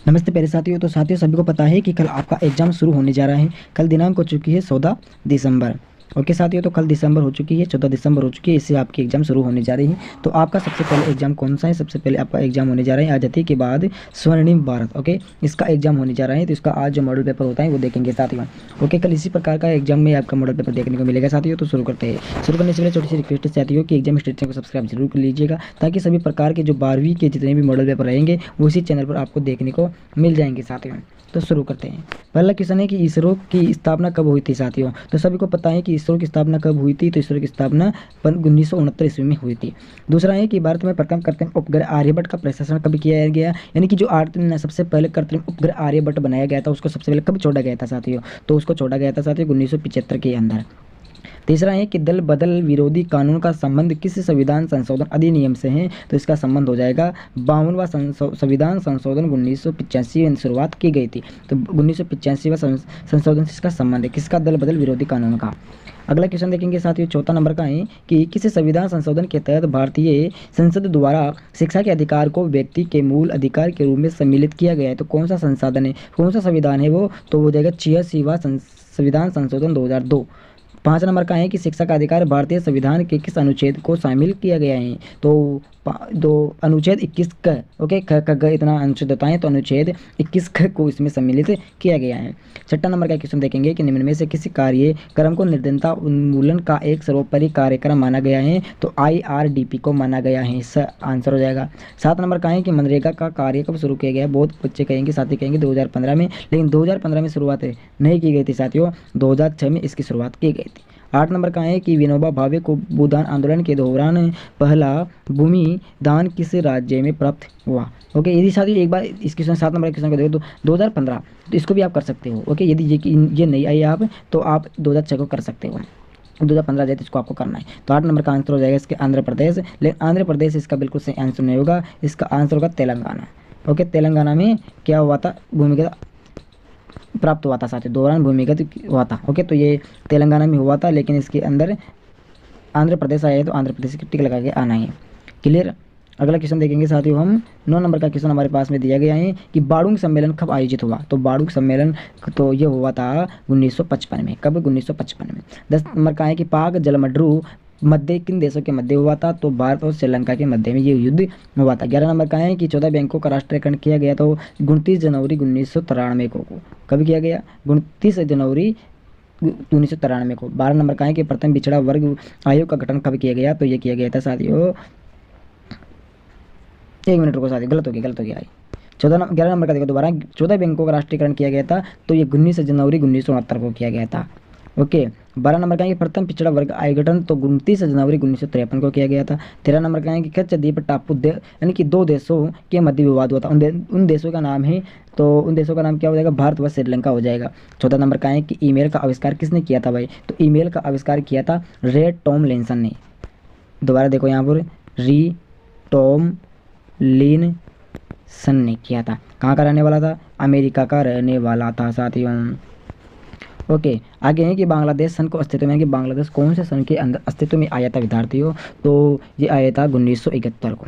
नमस्ते प्यारे साथियों। तो साथियों, सभी को पता है कि कल आपका एग्जाम शुरू होने जा रहा है। कल दिनांक हो चुकी है 14 दिसंबर। ओके साथियों, तो कल दिसंबर हो चुकी है, 14 दिसंबर हो चुकी है, इससे आपकी एग्जाम शुरू होने जा रही है। तो आपका सबसे पहले एग्जाम कौन सा है? सबसे पहले आपका एग्जाम होने जा रहा है आज़ादी के बाद स्वर्णिम भारत। ओके, इसका एग्जाम होने जा रहा है। तो इसका आज जो मॉडल पेपर होता है वो देखेंगे साथियों। ओके, कल इसी प्रकार का एग्जाम में आपका मॉडल पेपर देखने को मिलेगा साथियों। तो शुरू करते हैं। शुरू करने से पहले छोटी सी रिक्वेस्ट है साथियों कि एग्जाम स्टेट को सब्सक्राइब जरूर कर लीजिएगा, ताकि सभी प्रकार के जो 12वीं के जितने भी मॉडल पेपर रहेंगे वो इसी चैनल पर आपको देखने को मिल जाएंगे साथियों। तो शुरू करते हैं। पहला क्वेश्चन है कि इसरो की स्थापना कब हुई थी साथियों? तो सभी को पता है कि इसरो की स्थापना कब हुई थी। तो इसरो की स्थापना 1969 ईस्वी में हुई थी। दूसरा है कि भारत में प्रथम कृत्रिम उपग्रह आर्यभट्ट का प्रशासन कब किया गया, यानी कि जो सबसे पहले कृत्रिम उपग्रह आर्यभट्ट बनाया गया था उसको सबसे पहले कब छोड़ा गया था साथियों? तो उसको छोड़ा गया था साथियों 1975 के अंदर। तीसरा है कि दल बदल विरोधी कानून का संबंध किस संविधान संशोधन अधिनियम से है? तो इसका संबंध हो जाएगा 52वां संविधान संशोधन 1985 में शुरुआत की गई थी। तो 1985वां संशोधन से इसका संबंध है, किसका? दल बदल विरोधी कानून का। अगला क्वेश्चन देखेंगे साथियों, चौथा नंबर का है कि किस संविधान संशोधन के तहत भारतीय संसद द्वारा शिक्षा के अधिकार को व्यक्ति के मूल अधिकार के रूप में सम्मिलित किया गया है? तो कौन सा संसाधन है, कौन सा संविधान है वो? तो हो जाएगा 86वां संविधान संशोधन 2002। 5 नंबर का है कि शिक्षा का अधिकार भारतीय संविधान के किस अनुच्छेद को शामिल किया गया है? तो दो अनुच्छेद 21 क। ओके, ख ग इतना अनुच्छेद होता है, तो अनुच्छेद 21 ख को इसमें सम्मिलित किया गया है। छठा नंबर का क्वेश्चन देखेंगे कि निम्न में से किसी कार्यक्रम को निर्धनता उन्मूलन का एक सर्वोपरि कार्यक्रम माना गया है? तो IRDP को माना गया है, इसका आंसर हो जाएगा। 7 नंबर का है कि मनरेगा का कार्य कब शुरू किया गया? बहुत बच्चे कहेंगे, साथी कहेंगे 2015 में, लेकिन 2015 में शुरुआत नहीं की गई थी साथियों, 2006 में इसकी शुरुआत की गई थी। 8 नंबर का है कि विनोबा भावे को भूदान आंदोलन के दौरान पहला भूमि दान किस राज्य में प्राप्त हुआ? ओके, यदि साथियों एक बार इस क्वेश्चन 7 नंबर के क्वेश्चन को देखो तो 2015, तो इसको भी आप कर सकते हो। ओके, यदि ये नहीं आई आप, तो आप 2006 को कर सकते हो। 2015 जाए तो इसको आपको करना है। तो 8 नंबर का आंसर हो जाएगा इसके आंध्र प्रदेश, लेकिन आंध्र प्रदेश इसका बिल्कुल सही आंसर नहीं होगा, इसका आंसर होगा तेलंगाना। ओके, तेलंगाना में क्या हुआ था? भूमिगत प्राप्त हुआ था साथियों, दौरान भूमिगत हुआ था। ओके, तो ये तेलंगाना में हुआ था, लेकिन इसके अंदर आंध्र प्रदेश आया है, तो आंध्र प्रदेश की टिक लगा के आना है। क्लियर? अगला क्वेश्चन देखेंगे साथियों हम। 9 नंबर का क्वेश्चन हमारे पास में दिया गया है कि बाड़ूंग सम्मेलन कब आयोजित हुआ? तो बाड़ूंग सम्मेलन तो ये हुआ था 1955 में। कब? 1955 में। 10 नंबर का है कि पाक जलमड्रू मध्य किन देशों के मध्य हुआ था? तो भारत और श्रीलंका के मध्य में ये युद्ध हुआ था। 11 नंबर का है कि 14 बैंकों का राष्ट्रीयकरण किया गया तो 29 जनवरी 1993 को। कब किया गया? 29 जनवरी 1993 को। 12 नंबर का है कि प्रथम पिछड़ा वर्ग आयोग का गठन कब किया गया? तो ये किया गया था साथियों, 1 मिनट रुको साथियों, गलत हो गया। 11 नंबर का देखो दोबारा, 14 बैंकों का राष्ट्रीयकरण किया गया था, तो ये 19 जनवरी 1969 को किया गया था। ओके, 12 नंबर का है कि प्रथम पिछड़ा वर्ग आयोग गठन तो 29 जनवरी 1953 को किया गया था। 13 नंबर का है कि कच्छद्वीप टापू यानी कि 2 देशों के मध्य विवाद हुआ था, उन देशों का नाम है, तो उन देशों का नाम क्या हो जाएगा? भारत व श्रीलंका हो जाएगा। 14 नंबर का है कि ईमेल का आविष्कार किसने किया था भाई? तो ईमेल का आविष्कार किया था रे टॉमलिंसन ने। दोबारा देखो यहाँ पर, री टॉमलिनसन ने किया था। कहाँ का रहने वाला था? अमेरिका का रहने वाला था साथियों। ओके, आगे है कि बांग्लादेश सन को अस्तित्व में, कि बांग्लादेश कौन से सन के अंदर अस्तित्व में आया था विद्यार्थियों? तो ये आया था 1971 को।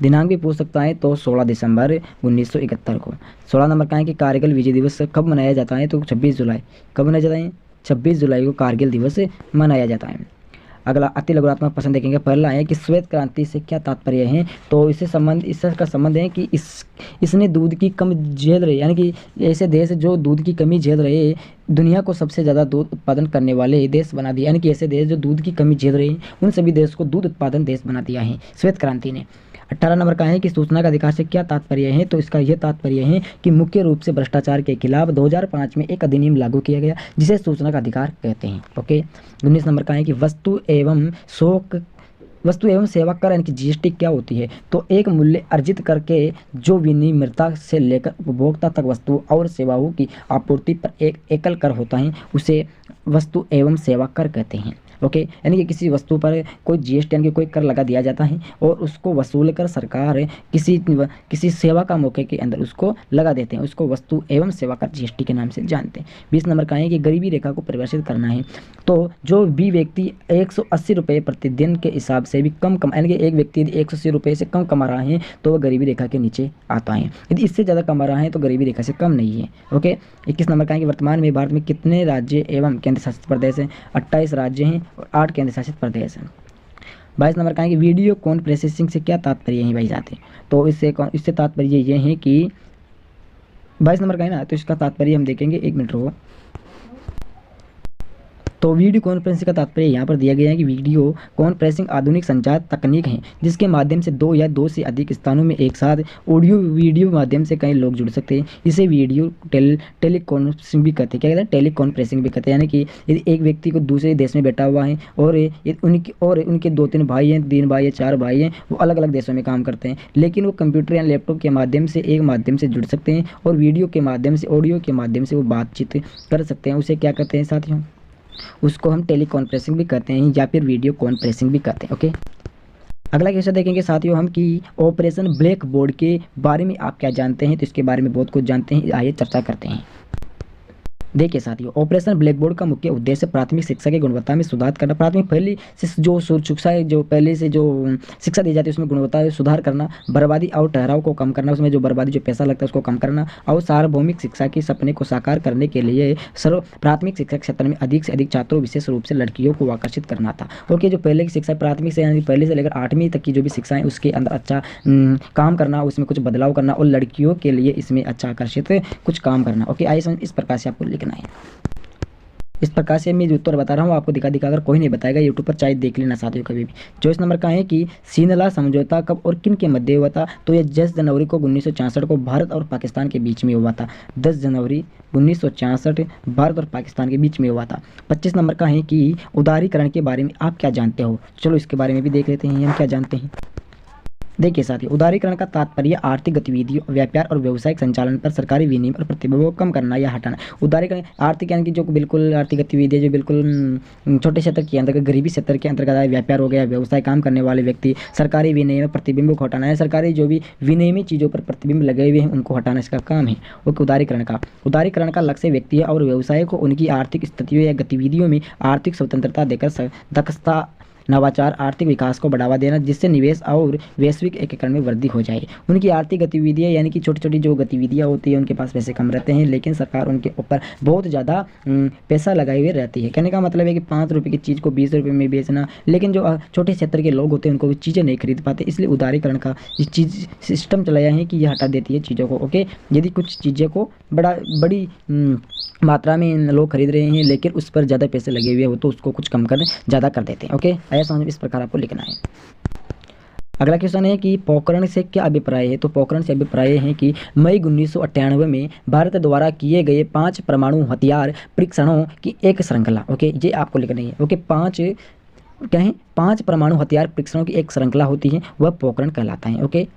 दिनांक भी पूछ सकता है, तो 16 दिसंबर 1971 को। 16 नंबर का है कि कारगिल विजय दिवस कब मनाया जाता है? तो 26 जुलाई। कब मनाया जाता है? 26 जुलाई को कारगिल दिवस मनाया जाता है। अगला अति लघुरात्मक प्रश्न देखेंगे। पहला है कि श्वेत क्रांति से क्या तात्पर्य है? तो इसका संबंध है कि इसने दूध की कमी झेल रहे, यानी कि ऐसे देश जो दूध की कमी झेल रहे, दुनिया को सबसे ज़्यादा दूध उत्पादन करने वाले देश बना दिया, यानी कि ऐसे देश जो दूध की कमी झेल रहे हैं उन सभी देश को दूध उत्पादन देश बना दिया है श्वेत क्रांति ने। 18 नंबर का है कि सूचना का अधिकार से क्या तात्पर्य है? तो इसका यह तात्पर्य है कि मुख्य रूप से भ्रष्टाचार के खिलाफ 2005 में एक अधिनियम लागू किया गया जिसे सूचना का अधिकार कहते हैं। ओके, 19 नंबर का है कि वस्तु एवं सेवा कर यानी कि GST क्या होती है? तो एक मूल्य अर्जित करके जो विनिर्माता से लेकर उपभोक्ता तक वस्तु और सेवाओं की आपूर्ति पर एक एकल कर होता है उसे वस्तु एवं सेवा कर कहते हैं। ओके, यानी कि किसी वस्तु पर कोई जीएसटी यानी कि कोई कर लगा दिया जाता है और उसको वसूल कर सरकार किसी सेवा का मौके के अंदर उसको लगा देते हैं, उसको वस्तु एवं सेवा कर जीएसटी के नाम से जानते हैं। 20 नंबर का है कि गरीबी रेखा को परिभाषित करना है। तो जो भी व्यक्ति 180 रुपये प्रतिदिन के हिसाब से भी कम यानी कि एक व्यक्ति यदि 180 रुपये से कम कमा रहा है तो वह गरीबी रेखा के नीचे आता है, यदि इससे ज़्यादा कमा रहा है तो गरीबी रेखा से कम नहीं है। ओके, 21 नंबर का है कि वर्तमान में भारत में कितने राज्य एवं केंद्र शासित प्रदेश हैं? 28 राज्य हैं और 8 केंद्र शासित प्रदेश हैं। 22 नंबर का है कि वीडियो कॉन्फ्रेंसिंग से क्या तात्पर्य है भाई जाते? तो इससे तात्पर्य ये है कि 22 नंबर का है ना, तो इसका तात्पर्य हम देखेंगे, 1 मिनट रुको। तो वीडियो कॉन्फ्रेंसिंग का तात्पर्य यहाँ पर दिया गया है कि वीडियो कॉन्फ्रेंसिंग आधुनिक संचार तकनीक है जिसके माध्यम से 2 या 2 से अधिक स्थानों में एक साथ ऑडियो वीडियो माध्यम से कई लोग जुड़ सकते हैं। इसे वीडियो टेलीकॉन्फ्रेंसिंग भी कहते हैं। क्या कहते हैं? टेलीकॉन्फ्रेंसिंग भी कहते हैं। यानी कि यदि एक व्यक्ति को दूसरे देश में बैठा हुआ है और उनके 2-3 भाई हैं, 3 भाई या 4 भाई हैं, वो अलग अलग देशों में काम करते हैं, लेकिन वो कंप्यूटर या लैपटॉप के माध्यम से एक माध्यम से जुड़ सकते हैं और वीडियो के माध्यम से, ऑडियो के माध्यम से वो बातचीत कर सकते हैं। उसे क्या कहते हैं साथियों? उसको हम टेलीकॉन्फ्रेंसिंग भी कहते हैं या फिर वीडियो कॉन्फ्रेंसिंग भी कहते हैं। ओके, अगला क्वेश्चन देखेंगे साथियों हम कि ऑपरेशन ब्लैक बोर्ड के बारे में आप क्या जानते हैं? तो इसके बारे में बहुत कुछ जानते हैं, आइए चर्चा करते हैं। देखिए साथियों, ऑपरेशन ब्लैक बोर्ड का मुख्य उद्देश्य प्राथमिक शिक्षा की गुणवत्ता में सुधार करना। प्राथमिक पहली से जो शिक्षा जो पहले से जो शिक्षा दी जाती है उसमें गुणवत्ता में सुधार करना, बर्बादी और ठहराव को कम करना, उसमें जो बर्बादी जो पैसा लगता है उसको कम करना और सार्वभौमिक शिक्षा के सपने को साकार करने के लिए प्राथमिक शिक्षा क्षेत्र में अधिक से अधिक छात्रों, विशेष रूप से लड़कियों को आकर्षित करना था। ओके, जो पहले की शिक्षा प्राथमिक से यानी पहले से लेकर 8वीं तक की जो भी शिक्षा है उसके अंदर अच्छा काम करना, उसमें कुछ बदलाव करना और लड़कियों के लिए इसमें अच्छा आकर्षित कुछ काम करना। ओके, आइए समझ, इस प्रकार से आपको लिखना है। इस प्रकार से मैं जो उत्तर बता रहा हूँ आपको दिखा अगर कोई नहीं बताएगा यूट्यूब पर चाहे देख लेना साथियों कभी भी। 24 नंबर का है कि सीनला समझौता कब और किन के मध्य हुआ था? तो यह 10 जनवरी को 1966 को भारत और पाकिस्तान के बीच में हुआ था। 10 जनवरी 1966 भारत और पाकिस्तान के बीच में हुआ था। 25 नंबर का है कि उदारीकरण के बारे में आप क्या जानते हो? चलो इसके बारे में भी देख लेते हैं हम क्या जानते हैं। देखिए साथियों, उदारीकरण का तात्पर्य आर्थिक गतिविधियों, व्यापार और व्यवसायिक संचालन पर सरकारी विनियमन और प्रतिबंधों को कम करना या हटाना। उदारीकरण आर्थिक यानी कि जो बिल्कुल आर्थिक गतिविधियाँ जो बिल्कुल छोटे क्षेत्र के अंतर्गत, गरीबी क्षेत्र के अंतर्गत आए, व्यापार हो गया, व्यवसाय, काम करने वाले व्यक्ति, सरकारी विनियमन प्रतिबिंबों को हटाना है। सरकारी जो भी विनियमित चीज़ों पर प्रतिबिंब लगे हुए हैं उनको हटाना इसका काम है। ओके, उदारीकरण का लक्ष्य व्यक्ति और व्यवसाय को उनकी आर्थिक स्थितियों या गतिविधियों में आर्थिक स्वतंत्रता देकर दक्षता, नवाचार, आर्थिक विकास को बढ़ावा देना जिससे निवेश और वैश्विक एकीकरण में वृद्धि हो जाए। उनकी आर्थिक गतिविधियाँ यानी कि छोटी छोटी जो गतिविधियाँ होती है उनके पास पैसे कम रहते हैं लेकिन सरकार उनके ऊपर बहुत ज़्यादा पैसा लगाए हुए रहती है। कहने का मतलब है कि 5 रुपये की चीज़ को 20 रुपये में बेचना, लेकिन जो छोटे क्षेत्र के लोग होते हैं उनको चीज़ें नहीं खरीद पाते, इसलिए उदारीकरण का ये चीज़ सिस्टम चलाया है कि ये हटा देती है चीज़ों को। ओके, यदि कुछ चीज़ें को बड़ी मात्रा में लोग खरीद रहे हैं लेकिन उस पर ज़्यादा पैसे लगे हुए हो तो उसको कुछ कम कर ज़्यादा कर देते हैं। ओके, ऐसा समझ, इस प्रकार आपको लिखना है। अगला क्वेश्चन है कि पोखरण से क्या अभिप्राय है? तो पोखरण से अभिप्राय है कि मई 1998 में भारत द्वारा किए गए 5 परमाणु हथियार परीक्षणों की एक श्रृंखला। ओके, ये आपको लिखना है। ओके, 5 परमाणु हथियार परीक्षणों की एक श्रृंखला होती है, वह पोखरण कहलाता है। ओके,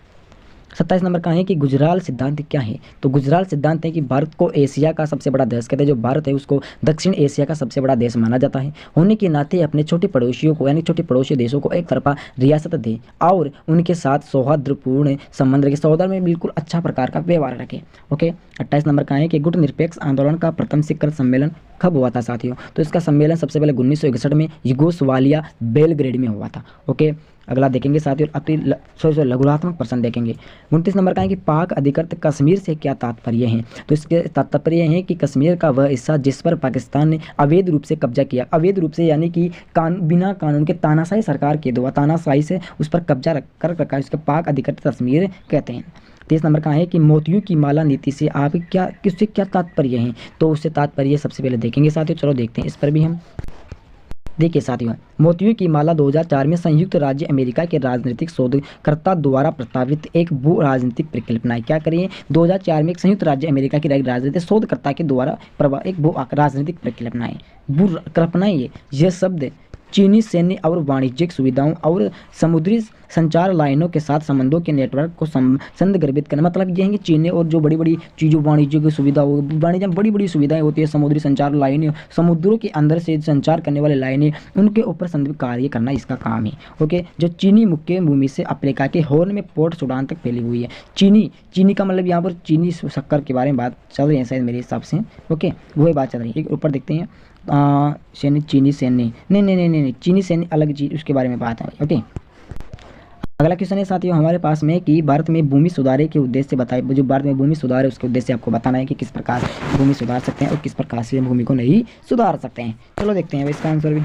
27 नंबर का है कि गुजराल सिद्धांत क्या है? तो गुजराल सिद्धांत है कि भारत को एशिया का सबसे बड़ा देश कहते हैं। जो भारत है उसको दक्षिण एशिया का सबसे बड़ा देश माना जाता है। होने के नाते अपने छोटे पड़ोसियों को यानी छोटे पड़ोसी देशों को एक तरफा रियासत दे और उनके साथ सौहार्दपूर्ण संबंध रखे, सौहार्द में बिल्कुल अच्छा प्रकार का व्यवहार रखे। ओके, 28 नंबर का है कि गुट निरपेक्ष आंदोलन का प्रथम शिखर सम्मेलन कब हुआ था साथियों? तो इसका सम्मेलन सबसे पहले 1961 में यूगोस्लाविया बेलग्रेड में हुआ था। ओके, अगला देखेंगे साथियों अति लघुरात्मक प्रश्न देखेंगे। 29 नंबर का है कि पाक अधिकृत कश्मीर से क्या तात्पर्य है? तो इसके तात्पर्य है कि कश्मीर का वह हिस्सा जिस पर पाकिस्तान ने अवैध रूप से कब्जा किया, अवैध रूप से यानी कि बिना कानून के तानाशाही सरकार के द्वारा तानाशाही से उस पर कब्जा कर रखा है, उसके पाक अधिकृत कश्मीर कहते हैं। 30 नंबर का है कि मोतियों की माला नीति से आप किससे क्या तात्पर्य है? तो उससे तात्पर्य सबसे पहले देखेंगे साथियों, चलो देखते हैं इस पर भी हम। देखिए साथियों, मोतियों की माला 2004 में संयुक्त राज्य अमेरिका के राजनीतिक शोधकर्ता द्वारा प्रस्तावित एक भू राजनीतिक परिकल्पना है। क्या करिए? 2004 में एक संयुक्त राज्य अमेरिका की राजनीतिक शोधकर्ता के द्वारा एक भू राजनीतिक परिकल्पना है। भू कल्पना ये शब्द चीनी सैन्य और वाणिज्यिक सुविधाओं और समुद्री संचार लाइनों के साथ संबंधों के नेटवर्क को संदर्भित करना। मतलब ये है कि चीनी और जो बड़ी बड़ी चीज़ों वाणिज्य की सुविधा हो, वाणिज्य में बड़ी बड़ी सुविधाएं होती है, समुद्री संचार लाइनें, समुद्रों के अंदर से संचार करने वाले लाइनें, उनके ऊपर संदर्भित कार्य करना इसका काम है। ओके, जो चीनी मुख्य भूमि से अफ्रीका के हॉर्न में पोर्ट सूडान तक फैली हुई है। चीनी का मतलब यहाँ पर चीनी शक्कर के बारे में बात चल रही है शायद मेरे हिसाब से। ओके, वही बात चल रही है। ऊपर देखते हैं सैन्य, चीनी सैन्य, नहीं, चीनी सैन्य अलग चीज, उसके बारे में बात है। ओके, अगला क्वेश्चन है साथियों हमारे पास में कि भारत में भूमि सुधार के उद्देश्य से बताए। जो भारत में भूमि सुधार है उसके उद्देश्य आपको बताना है कि किस प्रकार भूमि सुधार सकते हैं और किस प्रकार से भूमि को नहीं सुधार सकते हैं। चलो देखते हैं इसका आंसर भी।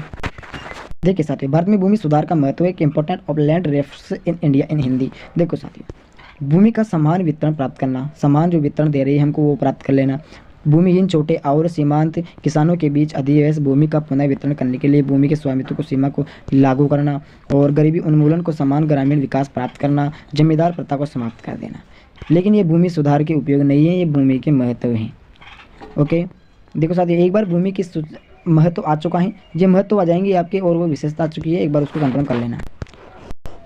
देखिए साथियों, भारत में भूमि सुधार का महत्व है कि important of land refers in India in Hindi. देखो साथियों, भूमि का समान वितरण प्राप्त करना, समान जो वितरण दे रही है हमको वो प्राप्त कर लेना। भूमिहीन छोटे और सीमांत किसानों के बीच अधिवैध भूमि का पुनः वितरण करने के लिए भूमि के स्वामित्व को सीमा को लागू करना और गरीबी उन्मूलन को समान ग्रामीण विकास प्राप्त करना, जमींदार प्रथा को समाप्त कर देना। लेकिन ये भूमि सुधार के उपयोग नहीं है, ये भूमि के महत्व हैं। ओके, देखो साथियों, एक बार भूमि की महत्व आ चुका है, ये महत्व आ जाएंगे आपके और वो विशेषता आ चुकी है, एक बार उसको कंफर्म कर लेना।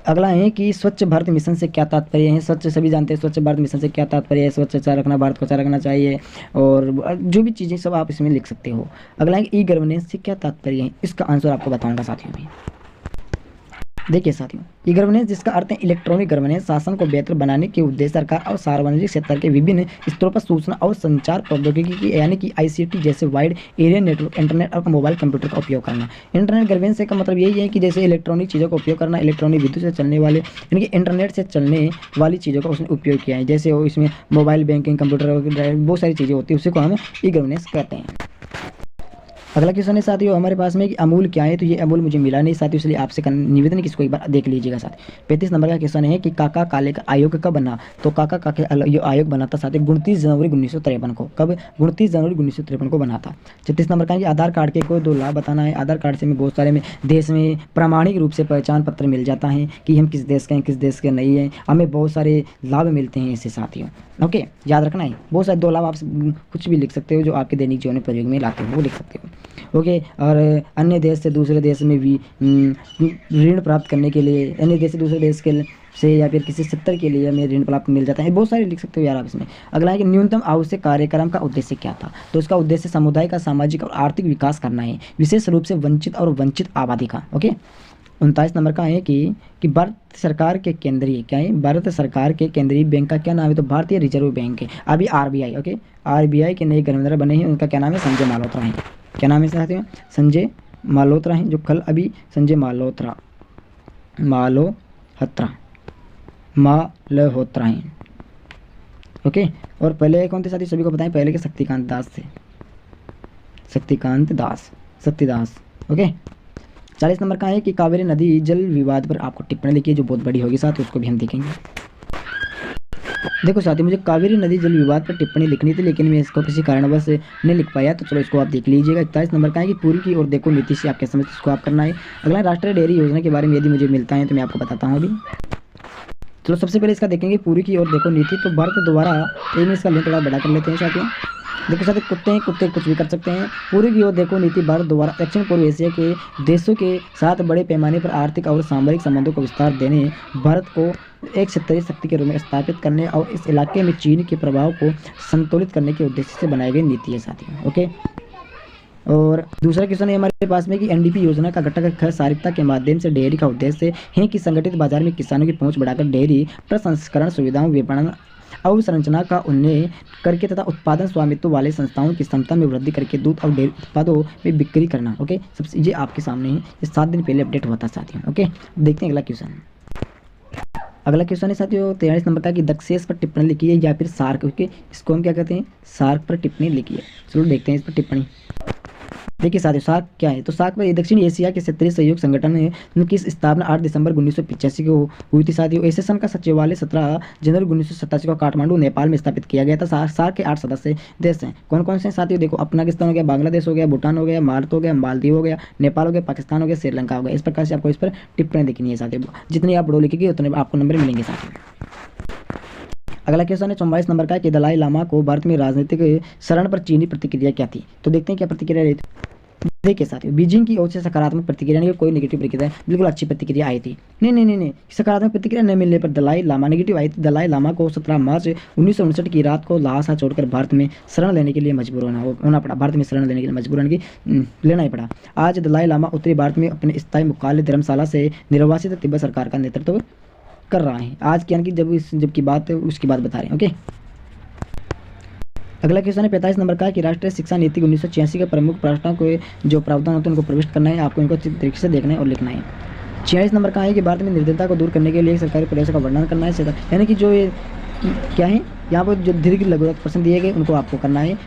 अगला है कि स्वच्छ भारत मिशन से क्या तात्पर्य है। स्वच्छ सभी जानते हैं, स्वच्छ भारत मिशन से क्या तात्पर्य है। स्वच्छ अच्छा रखना, भारत को अच्छा रखना चाहिए, और जो भी चीज़ें सब आप इसमें लिख सकते हो। अगला है कि ई गवर्नेंस से क्या तात्पर्य है, इसका आंसर आपको बताऊंगा साथियों भी। देखिए साथियों, ई गवर्नेंस जिसका अर्थ है इलेक्ट्रॉनिक गवर्नेंस, शासन को बेहतर बनाने के उद्देश्य सरकार और सार्वजनिक क्षेत्र के विभिन्न स्तरों पर सूचना और संचार प्रौद्योगिकी की यानी कि ICT जैसे वाइड एरिया नेटवर्क, इंटरनेट और मोबाइल कंप्यूटर का उपयोग करना। इंटरनेट गवर्नेंस का मतलब यही है कि जैसे इलेक्ट्रॉनिक चीज़ों का उपयोग करना, इलेक्ट्रॉनिक विद्युत से चलने वाले यानी कि इंटरनेट से चलने वाली चीज़ों का उसने उपयोग किया है। जैसे वो इसमें मोबाइल बैंकिंग, कंप्यूटर, बहुत सारी चीज़ें होती है, उसी को हम ई गवर्नेंस कहते हैं। अगला क्वेश्चन है साथियों हमारे पास में कि अमूल क्या है। तो ये अमूल मुझे मिला नहीं साथियों, इसलिए आपसे निवेदन है कि इसको एक बार देख लीजिएगा साथ। 35 नंबर का क्वेश्चन है कि काका काले का आयोग कब बना। तो काका काके ये आयोग बना था साथियों 29 जनवरी 1953 को। कब? 29 जनवरी 1953 को बना था। 36 नंबर का है कि आधार कार्ड के कोई 2 लाभ बताना है। आधार कार्ड से हमें बहुत सारे में देश में प्रामाणिक रूप से पहचान पत्र मिल जाता है कि हम किस देश के हैं, किस देश के नहीं हैं। हमें बहुत सारे लाभ मिलते हैं इससे साथियों। ओके, याद रखना है, बहुत सारे 2 लाभ आप कुछ भी लिख सकते हो जो आपके दैनिक जीवन में प्रयोग में लाते हो, वो लिख सकते हो। ओके, और अन्य देश से दूसरे देश में भी ऋण प्राप्त करने के लिए, अन्य देश से दूसरे देश के से या फिर किसी क्षेत्र के लिए हमें ऋण प्राप्त मिल जाता है। बहुत सारे लिख सकते हो यार आप इसमें। अगला है कि न्यूनतम आवश्यक कार्यक्रम का उद्देश्य क्या था। तो इसका उद्देश्य समुदाय का सामाजिक और आर्थिक विकास करना है, विशेष रूप से वंचित और वंचित आबादी का। ओके, 39 नंबर का है कि भारत सरकार के केंद्रीय क्या है, भारत सरकार के केंद्रीय बैंक का क्या नाम है। तो भारतीय रिजर्व बैंक है, अभी RBI। ओके, RBI के नए गवर्नर बने हैं, उनका क्या नाम है, संजय माल्होत्रा है। क्या नाम है साथियों, संजय माल्होत्रा हैं, जो कल अभी संजय माल्होत्रा हैं। ओके, और पहले कौन थे साथियों, सभी को बताएं, पहले के शक्तिकांत दास थे, शक्तिदास। ओके, 40 नंबर का है कि कावेरी नदी जल विवाद पर आपको टिप्पणी लिखी है, जो बहुत बड़ी होगी साथ, उसको भी हम देखेंगे। देखो साथियों, मुझे कावेरी नदी जल विवाद पर टिप्पणी लिखनी थी, लेकिन मैं इसको किसी कारणवश नहीं लिख पाया, तो चलो इसको आप देख लीजिएगा। 41 नंबर का है कि पूर्व की ओर देखो नीति से आप क्या समझते, इसको आप करना है। अगला राष्ट्रीय डेयरी योजना के बारे में यदि मुझे मिलता है तो मैं आपको बताता हूँ अभी। चलो सबसे पहले इसका देखेंगे पूर्व की ओर देखो नीति। तो भारत द्वारा, एक इसका लिंक थोड़ा बड़ा कर लेते हैं साथियों। देखो साथियों, कुत्ते हैं, कुत्ते कुछ भी कर सकते हैं। पूर्व की ओर देखो नीति भारत द्वारा दक्षिण पूर्व एशिया के देशों के साथ बड़े पैमाने पर आर्थिक और सामरिक संबंधों को विस्तार देने, भारत को एक क्षेत्रीय शक्ति के रूप में स्थापित करने और इस इलाके में चीन के प्रभाव को संतुलित करने के उद्देश्य से बनाई गई नीति है साथियों। ओके, और दूसरा क्वेश्चन है हमारे पास में कि NDP योजना का घटक सहकारिता के माध्यम से डेयरी का उद्देश्य है कि संगठित बाजार में किसानों की पहुंच बढ़ाकर डेयरी प्रसंस्करण सुविधाओं, विपणन अवसंरचना का उन्नयन करके तथा उत्पादन स्वामित्व वाले संस्थाओं की क्षमता में वृद्धि करके दूध और डेयरी उत्पादों में बिक्री करना। ओके, सबसे ये आपके सामने है, ये 7 दिन पहले अपडेट हुआ था साथियों। ओके, देखते हैं अगला क्वेश्चन। अगला क्वेश्चन है साथियों 43 नंबर का कि दक्षेस पर टिप्पणी लिखी है या फिर सार्क। ओके, इसको हम क्या कहते हैं, सार्क पर टिप्पणी लिखी है। चलो देखते हैं इस पर टिप्पणी। देखिए साथियों, सार्क क्या है। तो सार्क पर दक्षिण एशिया के क्षेत्रीय सहयोग संगठन है की स्थापना 8 दिसंबर 1985 को हुई थी साथियों। एसोसिएशन का सचिवालय 17 जनवरी 1987 को काठमांडू नेपाल में स्थापित किया गया था। सार्क के 8 सदस्य देश हैं। कौन कौन से साथियों, देखो अफगानिस्तान हो गया, बांग्लादेश हो गया, भूटान हो गया, भारत हो गया, मालदीव हो गया, नेपाल हो गया, पाकिस्तान हो गया, श्रीलंका हो गया। इस प्रकार से आपको इस पर टिप्पणी लिखनी है साथियों। जितनी आप बड़ो लिखेंगे उतने आपको नंबर मिलेंगे साथियों। अगला क्वेश्चन है 44 नंबर का कि दलाई लामा को भारत में राजनीतिक शरण पर चीनी प्रतिक्रिया क्या थी। तो देखते हैं क्या प्रतिक्रिया रही थी। देखिए साथियों, बीजिंग की ओर से सकारात्मक प्रतिक्रिया नहीं, कोई नेगेटिव प्रतिक्रिया, बिल्कुल अच्छी प्रतिक्रिया आई थी। नहीं, सकारात्मक प्रतिक्रिया न मिलने पर दलाई लामा, नेगेटिव आई थी। दलाई लामा को 17 मार्च 1959 की रात को ल्हासा छोड़कर भारत में शरण लेने के लिए मजबूर होना पड़ा। भारत में शरण लेने के लिए मजबूर होने की लेना ही पड़ा। आज दलाई लामा उत्तरी भारत में अपने स्थायी मुख्यालय धर्मशाला से निर्वासित तिब्बत सरकार का नेतृत्व कर रहा है। आज की यानी कि जब की बात है उसकी बात बता रहे हैं। ओके, अगला क्वेश्चन है 45 नंबर का है कि राष्ट्रीय शिक्षा नीति 1986 के प्रमुख प्रश्नों को जो प्रावधान होते हैं उनको प्रविष्ट करना है। आपको इनको अच्छी तरीके से देखना है और लिखना है। 46 नंबर का है कि भारत में निर्धनता को दूर करने के लिए सरकारी प्रयासों का वर्णन करना है। यानी कि जो ये क्या है यहाँ पर जो दीर्घ लघु प्रश्न दिए गए उनको आपको करना है।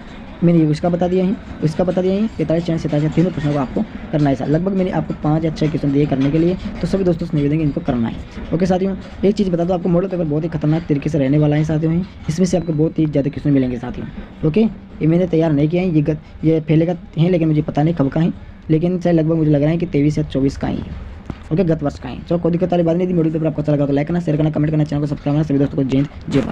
मैंने ये उसका बता दिया है, इसका बता दिया है। 45, 46, 47 तीनों प्रश्नों को आपको करना है। लगभग मैंने आपको 5 या 6 क्वेश्चन दिए करने के लिए, तो सभी दोस्तों से निवेदन है इनको करना है। ओके साथियों, एक चीज़ बता दो आपको, मॉडल पेपर बहुत ही खतरनाक तरीके से रहने वाला है साथियों। इसमें से आपको बहुत ही ज़्यादा क्वेश्चन मिलेंगे साथियों। ओके, ये मैंने तैयार नहीं किया है, ये पहले का है लेकिन मुझे पता नहीं कब का है, लेकिन शायद लगभग मुझे लग रहा है कि 23 या 24 का ही है। ओके, गत वर्ष का है। चलो कोई दिक्कत वाली बात नहीं थी। मॉडल पेपर आपको अच्छा लगा तो लाइक करना, शेयर करना, कमेंट करना, चैनल को सब्सक्राइब करना। सभी दोस्तों को जय हिंद, जय भारत।